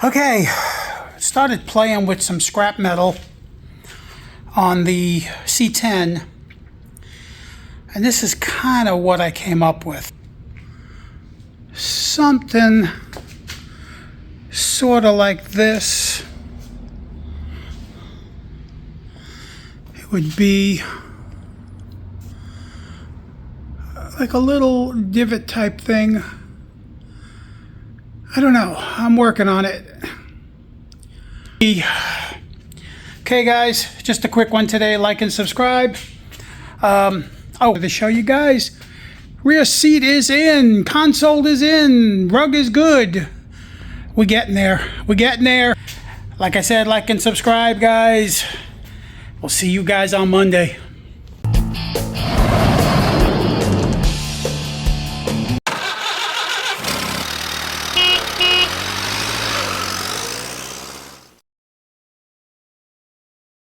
Okay, started playing with some scrap metal on the C10, and this is kind of what I came up with. Something sort of like this. It would be like a little divot type thing. I don't know. I'm working on it. Okay, guys, just a quick one today. Like and subscribe. To show you guys, rear seat is in, console is in, rug is good. We're getting there. We're getting there. Like I said, like and subscribe, guys. We'll see you guys on Monday.